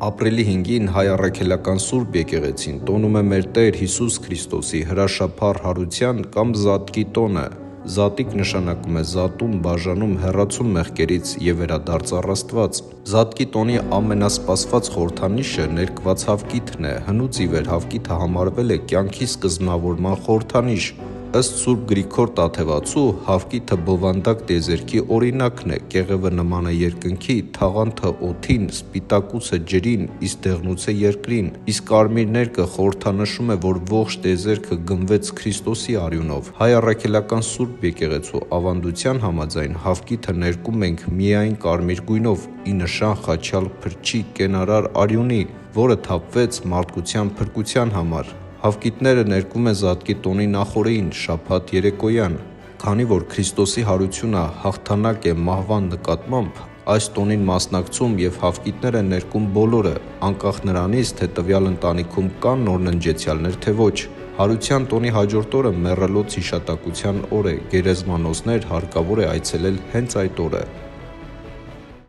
Ապրիլի 5-ին հայ առաքելական Սուրբ եկեղեցին տոնում է մեր Տեր Հիսուս Քրիստոսի հրաշափառ հարության կամ Զատկի տոնը։ Զատիկ նշանակում է զատում, բաժանում, հեռացում մեղքերից և վերադարձ առ Աստված։ Զատկի տոնի ամենասպասված խորհրդանիշը ներկված հավկիթն է։ Հնուց ի վեր հավկիթը համարվել է կյանքի սկզբնավորման խորհրդանիշ։ Ըստ Սուրբ Գրիգոր Տաթևացու, հավկիթը բովանդակ տիեզերքի օրինակն է, կեղևը նման է երկնքի, թաղանթը օդին, սպիտակուցը ջրին, իսկ դեղնուցը երկրին, իսկ կարմիր ներկը խորհրդանշում է, որ ողջ տիեզերքը գնվեց Քրիստոսի արյունով։ Հայ առաքելական Սուրբ եկեղեցու ավանդության համաձայն հավկիթը ներկում ենք միայն կարմիր գույնով՝ ի նշան խաչյալ փրկչի կենարար արյունի, որը թափվեց մարդկության փրկության համար։ Հավկիթները ներկվում են Զատկի տոնի նախօրեին՝ շաբաթ երեկոյան։ Քանի որ Քրիստոսի հարությունը հաղթանակ է մահվան նկատմամբ, այս տոնին մասնակցում և հավկիթներ են ներկում բոլորը, անկախ նրանից, թե տվյալ ընտանիքում կան նորննջեցյալներ, թե ոչ։ Հարության տոնի հաջորդ օրը մեռելոց հիշատակության օր է, գերեզմանոցներ հարկավոր է այցելել հենց այդ օրը։